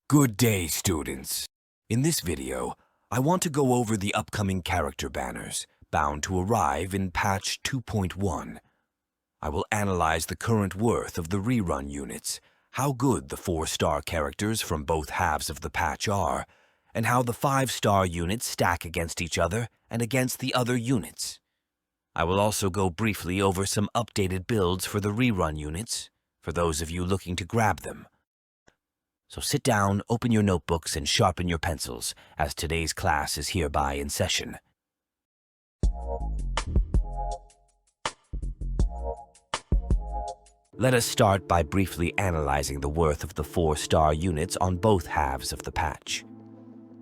Good day, students. In this video, I want to go over the upcoming character banners, bound to arrive in patch 2.1. I will analyze the current worth of the rerun units, how good the 4-star characters from both halves of the patch are, and how the 5-star units stack against each other and against the other units. I will also go briefly over some updated builds for the rerun units, for those of you looking to grab them. So sit down, open your notebooks, and sharpen your pencils, as today's class is hereby in session. Let us start by briefly analyzing the worth of the 4-star units on both halves of the patch.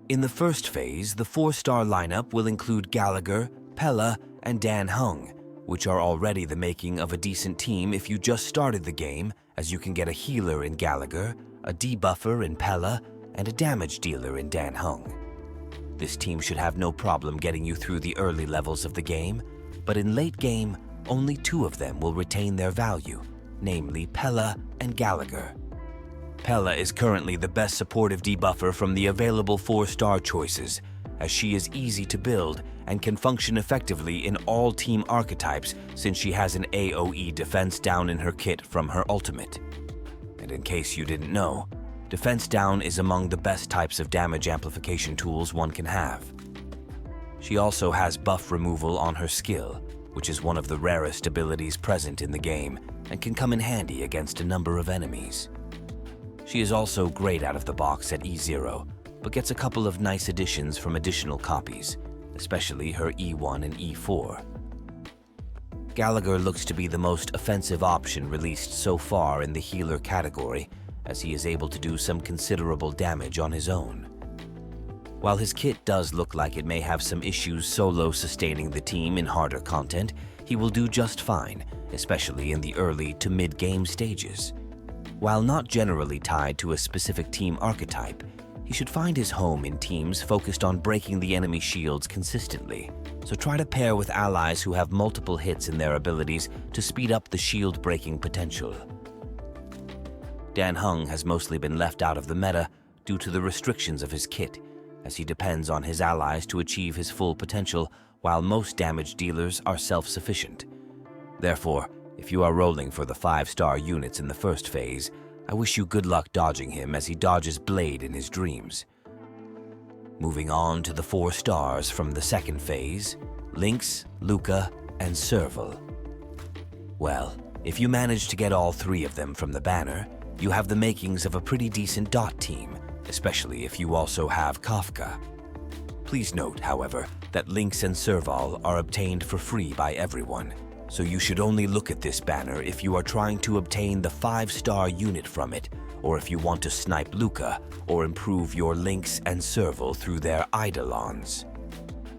In the first phase, the 4-star lineup will include Gallagher, Pela, and Heng, which are already the making of a decent team if you just started the game, as you can get a healer in Gallagher, a debuffer in Pela, and a damage dealer in Heng. This team should have no problem getting you through the early levels of the game, but in late game, only 2 of them will retain their value, namely Pela and Gallagher. Pela is currently the best supportive debuffer from the available 4-star choices, as she is easy to build and can function effectively in all team archetypes since she has an AoE defense down in her kit from her ultimate. And in case you didn't know, defense down is among the best types of damage amplification tools one can have. She also has buff removal on her skill, which is one of the rarest abilities present in the game and can come in handy against a number of enemies. She is also great out of the box at E0, but gets a couple of nice additions from additional copies, especially her E1 and E4. Gallagher looks to be the most offensive option released so far in the healer category, as he is able to do some considerable damage on his own. While his kit does look like it may have some issues solo sustaining the team in harder content, he will do just fine, especially in the early to mid-game stages. While not generally tied to a specific team archetype, he should find his home in teams focused on breaking the enemy shields consistently, so try to pair with allies who have multiple hits in their abilities to speed up the shield breaking potential. Heng has mostly been left out of the meta due to the restrictions of his kit, as he depends on his allies to achieve his full potential, while most damage dealers are self-sufficient. Therefore, if you are rolling for the 5-star units in the first phase, I wish you good luck dodging him as he dodges Blade in his dreams. Moving on to the 4 stars from the second phase, Lynx, Luka, and Serval. Well, if you manage to get all 3 of them from the banner, you have the makings of a pretty decent dot team, especially if you also have Kafka. Please note, however, that Lynx and Serval are obtained for free by everyone, so you should only look at this banner if you are trying to obtain the 5-star unit from it, or if you want to snipe Luka or improve your Lynx and Serval through their Eidolons.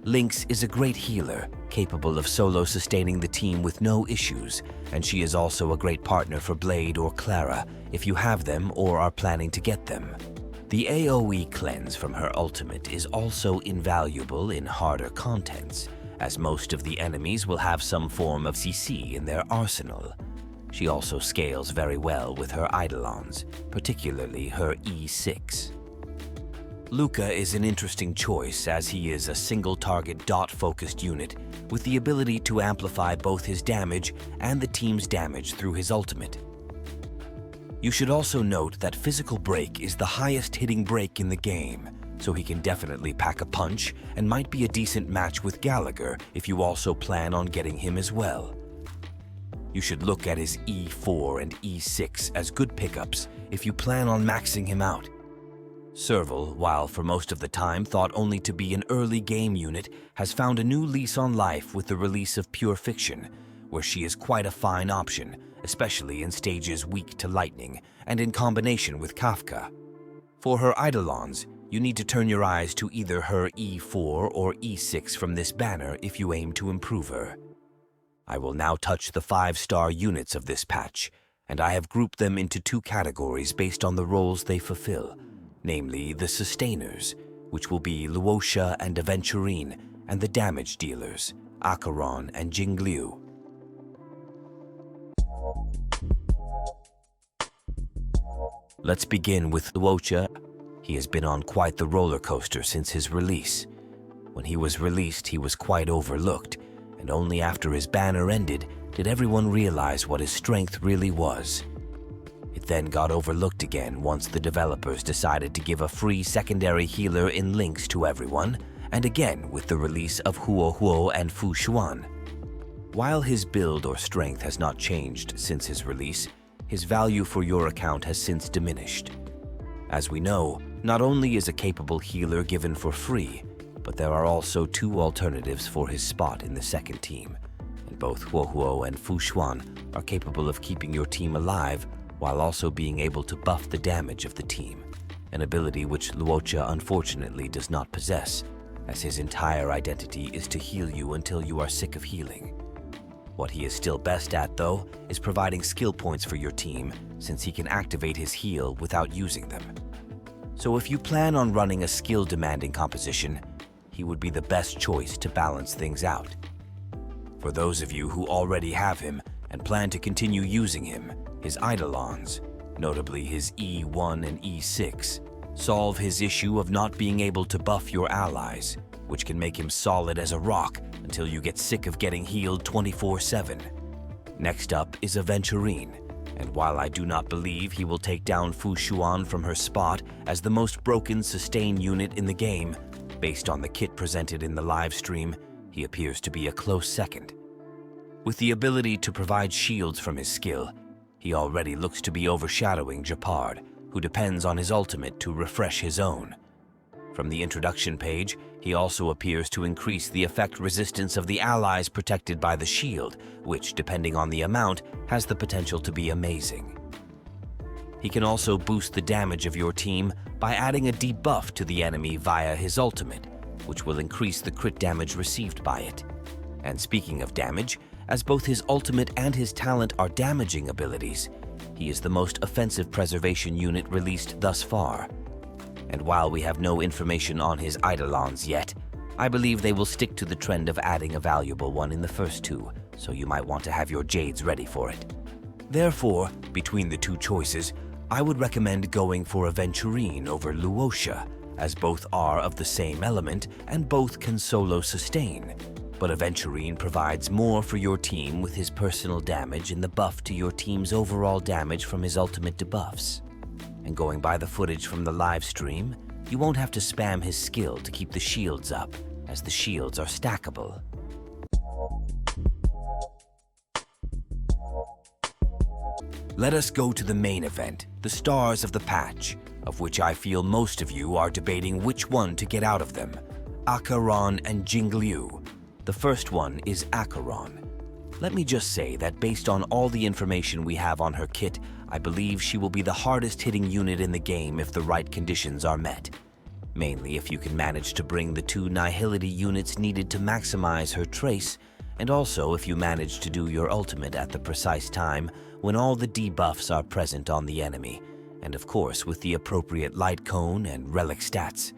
Lynx is a great healer, capable of solo sustaining the team with no issues, and she is also a great partner for Blade or Clara if you have them or are planning to get them. The AoE cleanse from her ultimate is also invaluable in harder contents, as most of the enemies will have some form of CC in their arsenal. She also scales very well with her Eidolons, particularly her E6. Luka is an interesting choice as he is a single-target dot-focused unit with the ability to amplify both his damage and the team's damage through his ultimate. You should also note that Physical Break is the highest hitting break in the game, so he can definitely pack a punch and might be a decent match with Gallagher if you also plan on getting him as well. You should look at his E4 and E6 as good pickups if you plan on maxing him out. Serval, while for most of the time thought only to be an early game unit, has found a new lease on life with the release of Pure Fiction, where she is quite a fine option, especially in stages weak to lightning and in combination with Kafka. For her Eidolons, you need to turn your eyes to either her E4 or E6 from this banner if you aim to improve her. I will now touch the 5-star units of this patch, and I have grouped them into 2 categories based on the roles they fulfill, namely the Sustainers, which will be Luocha and Aventurine, and the Damage Dealers, Acheron and Jingliu. Let's begin with Luocha. He has been on quite the roller coaster since his release. When he was released, he was quite overlooked, and only after his banner ended did everyone realize what his strength really was. It then got overlooked again once the developers decided to give a free secondary healer in Lynx to everyone, and again with the release of Huo Huo and Fu Xuan. While his build or strength has not changed since his release, his value for your account has since diminished. As we know, not only is a capable healer given for free, but there are also two alternatives for his spot in the second team, and both Huo Huo and Fu Xuan are capable of keeping your team alive while also being able to buff the damage of the team, an ability which Luocha unfortunately does not possess, as his entire identity is to heal you until you are sick of healing. What he is still best at, though, is providing skill points for your team, since he can activate his heal without using them. So if you plan on running a skill-demanding composition, he would be the best choice to balance things out. For those of you who already have him and plan to continue using him, his Eidolons, notably his E1 and E6, solve his issue of not being able to buff your allies, which can make him solid as a rock until you get sick of getting healed 24/7. Next up is Aventurine, and while I do not believe he will take down Fu Xuan from her spot as the most broken sustain unit in the game, based on the kit presented in the live stream, he appears to be a close second. With the ability to provide shields from his skill, he already looks to be overshadowing Japard, who depends on his ultimate to refresh his own. From the introduction page, he also appears to increase the effect resistance of the allies protected by the shield, which, depending on the amount, has the potential to be amazing. He can also boost the damage of your team by adding a debuff to the enemy via his ultimate, which will increase the crit damage received by it. And speaking of damage, as both his ultimate and his talent are damaging abilities, he is the most offensive preservation unit released thus far. And while we have no information on his Eidolons yet, I believe they will stick to the trend of adding a valuable one in the first two, so you might want to have your Jades ready for it. Therefore, between the two choices, I would recommend going for Aventurine over Luocha, as both are of the same element and both can solo sustain. But Aventurine provides more for your team with his personal damage and the buff to your team's overall damage from his ultimate debuffs. And going by the footage from the live stream, you won't have to spam his skill to keep the shields up, as the shields are stackable. Let us go to the main event, the stars of the patch, of which I feel most of you are debating which one to get out of them, Acheron and Jingliu. The first one is Acheron. Let me just say that based on all the information we have on her kit, I believe she will be the hardest hitting unit in the game if the right conditions are met. Mainly if you can manage to bring the two Nihility units needed to maximize her trace, and also if you manage to do your ultimate at the precise time when all the debuffs are present on the enemy, and of course with the appropriate light cone and relic stats.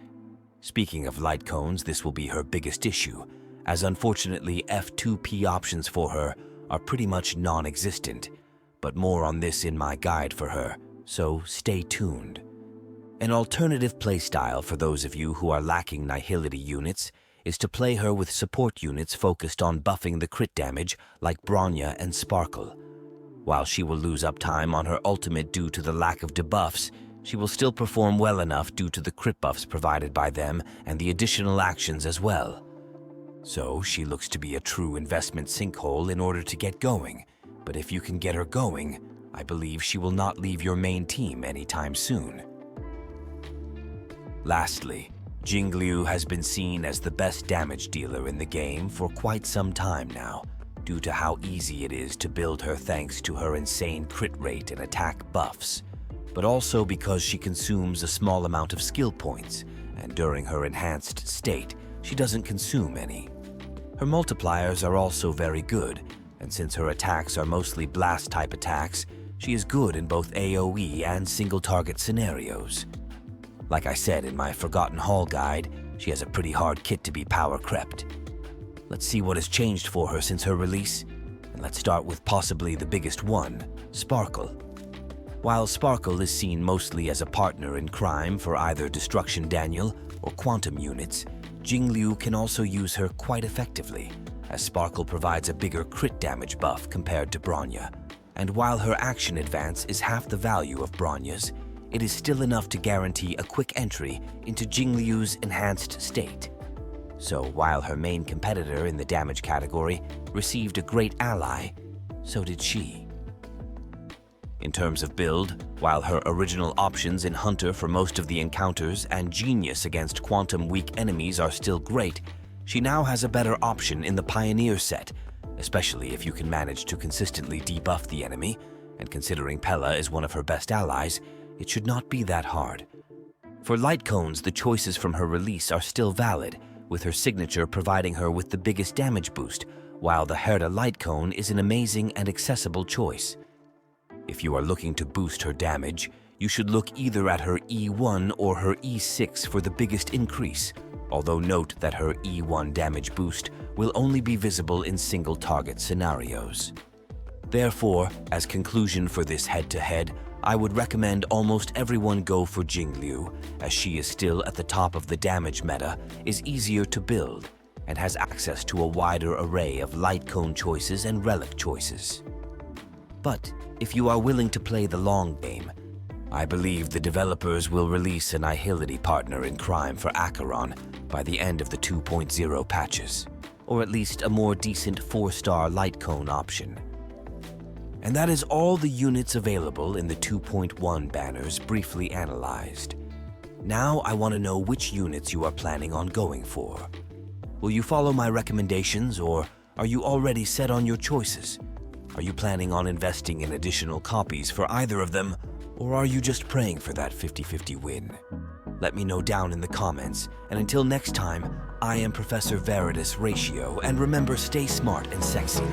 Speaking of light cones, this will be her biggest issue, as unfortunately F2P options for her are pretty much non-existent, but more on this in my guide for her, so stay tuned. An alternative playstyle for those of you who are lacking Nihility units is to play her with support units focused on buffing the crit damage like Bronya and Sparkle. While she will lose uptime on her ultimate due to the lack of debuffs, she will still perform well enough due to the crit buffs provided by them and the additional actions as well. So she looks to be a true investment sinkhole in order to get going, but if you can get her going, I believe she will not leave your main team anytime soon. Lastly, Jingliu has been seen as the best damage dealer in the game for quite some time now, due to how easy it is to build her thanks to her insane crit rate and attack buffs, but also because she consumes a small amount of skill points, and during her enhanced state, she doesn't consume any. Her multipliers are also very good, and since her attacks are mostly blast-type attacks, she is good in both AoE and single-target scenarios. Like I said in my Forgotten Hall guide, she has a pretty hard kit to be power-crept. Let's see what has changed for her since her release, and let's start with possibly the biggest one, Sparkle. While Sparkle is seen mostly as a partner in crime for either Destruction Daniel or Quantum units, Jingliu can also use her quite effectively, as Sparkle provides a bigger crit damage buff compared to Bronya. And while her action advance is half the value of Bronya's, it is still enough to guarantee a quick entry into Jingliu's enhanced state. So while her main competitor in the damage category received a great ally, so did she. In terms of build, while her original options in Hunter for most of the encounters and Genius against quantum-weak enemies are still great, she now has a better option in the Pioneer set, especially if you can manage to consistently debuff the enemy, and considering Pela is one of her best allies, it should not be that hard. For Light Cones, the choices from her release are still valid, with her signature providing her with the biggest damage boost, while the Herda Light Cone is an amazing and accessible choice. If you are looking to boost her damage, you should look either at her E1 or her E6 for the biggest increase, although note that her E1 damage boost will only be visible in single target scenarios. Therefore, as conclusion for this head-to-head, I would recommend almost everyone go for Jingliu, as she is still at the top of the damage meta, is easier to build, and has access to a wider array of light cone choices and relic choices. But if you are willing to play the long game, I believe the developers will release an Annihility partner in crime for Acheron by the end of the 2.0 patches, or at least a more decent 4-star light cone option. And that is all the units available in the 2.1 banners briefly analyzed. Now I want to know which units you are planning on going for. Will you follow my recommendations, or are you already set on your choices? Are you planning on investing in additional copies for either of them, or are you just praying for that 50-50 win? Let me know down in the comments, and until next time, I am Professor Veritas Ratio, and remember, stay smart and sexy.